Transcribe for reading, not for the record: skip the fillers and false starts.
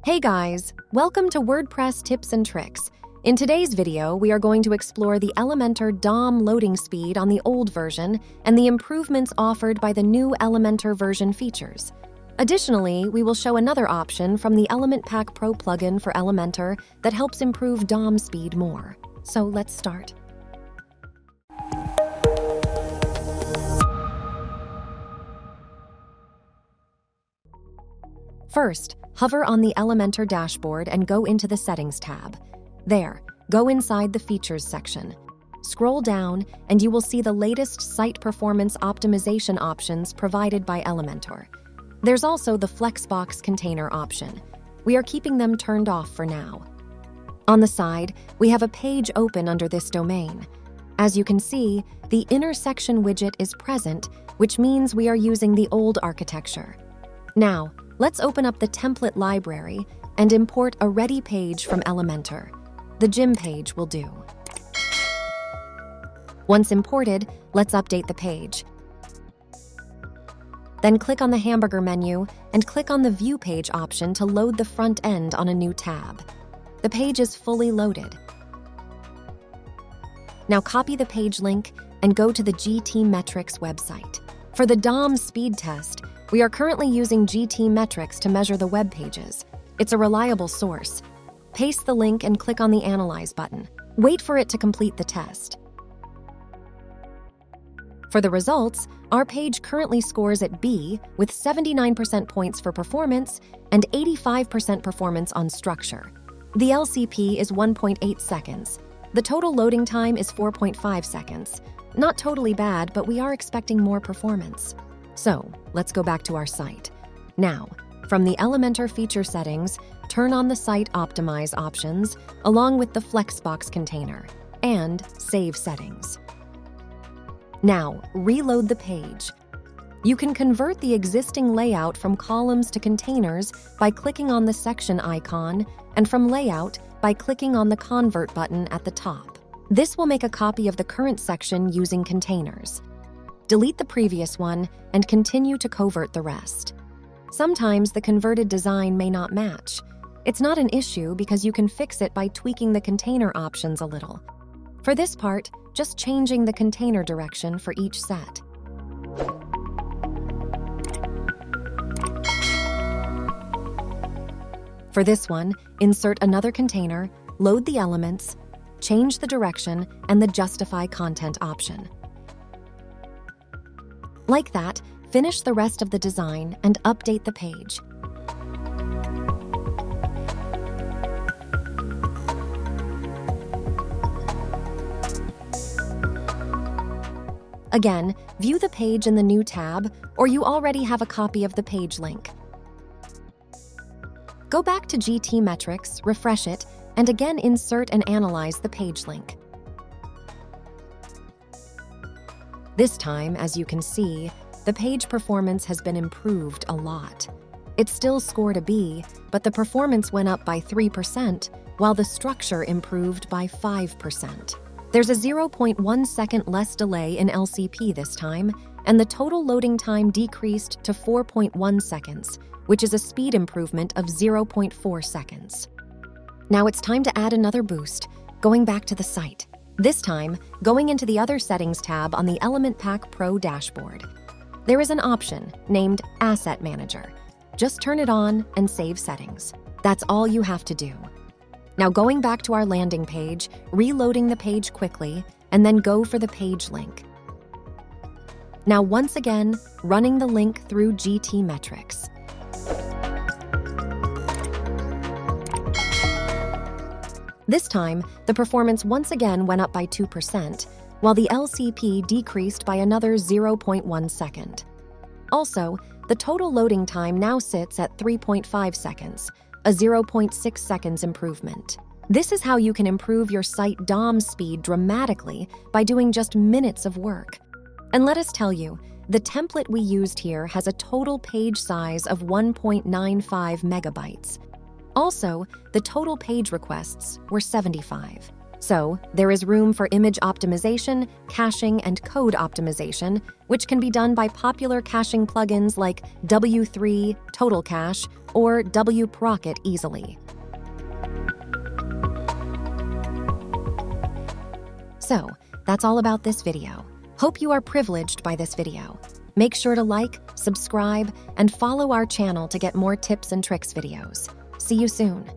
Hey guys, welcome to WordPress Tips and Tricks. In today's video, we are going to explore the Elementor DOM loading speed on the old version and the improvements offered by the new Elementor version features. Additionally, we will show another option from the Element Pack Pro plugin for Elementor that helps improve DOM speed more. So let's start. First, hover on the Elementor dashboard and go into the Settings tab. There, go inside the Features section. Scroll down and you will see the latest site performance optimization options provided by Elementor. There's also the Flexbox container option. We are keeping them turned off for now. On the side, we have a page open under this domain. As you can see, the intersection widget is present, which means we are using the old architecture. Now, let's open up the template library and import a ready page from Elementor. The gym page will do. Once imported, let's update the page. Then click on the hamburger menu and click on the View Page option to load the front end on a new tab. The page is fully loaded. Now copy the page link and go to the BdThemes website. For the DOM speed test, we are currently using BdThemes to measure the web pages. It's a reliable source. Paste the link and click on the Analyze button. Wait for it to complete the test. For the results, our page currently scores at B with 79% points for performance and 85% performance on structure. The LCP is 1.8 seconds. The total loading time is 4.5 seconds. Not totally bad, but we are expecting more performance. So, let's go back to our site. Now, from the Elementor feature settings, turn on the Site Optimize options along with the Flexbox container and Save Settings. Now, reload the page. You can convert the existing layout from columns to containers by clicking on the section icon and from layout by clicking on the Convert button at the top. This will make a copy of the current section using containers. Delete the previous one and continue to covert the rest. Sometimes the converted design may not match. It's not an issue because you can fix it by tweaking the container options a little. For this part, just changing the container direction for each set. For this one, insert another container, load the elements, change the direction, and the Justify Content option. Like that, finish the rest of the design and update the page. Again, view the page in the new tab, or you already have a copy of the page link. Go back to BdThemes, refresh it, and again insert and analyze the page link. This time, as you can see, the page performance has been improved a lot. It still scored a B, but the performance went up by 3%, while the structure improved by 5%. There's a 0.1 second less delay in LCP this time, and the total loading time decreased to 4.1 seconds, which is a speed improvement of 0.4 seconds. Now it's time to add another boost, going back to the site. This time, going into the Other Settings tab on the Element Pack Pro dashboard. There is an option named Asset Manager. Just turn it on and save settings. That's all you have to do. Now going back to our landing page, reloading the page quickly, and then go for the page link. Now once again, running the link through BdThemes. This time, the performance once again went up by 2%, while the LCP decreased by another 0.1 second. Also, the total loading time now sits at 3.5 seconds, a 0.6 seconds improvement. This is how you can improve your site DOM speed dramatically by doing just minutes of work. And let us tell you, the template we used here has a total page size of 1.95 megabytes. Also, the total page requests were 75. So, there is room for image optimization, caching, and code optimization, which can be done by popular caching plugins like W3, Total Cache, or wproc it easily. So, that's all about this video. Hope you are privileged by this video. Make sure to like, subscribe, and follow our channel to get more tips and tricks videos. See you soon.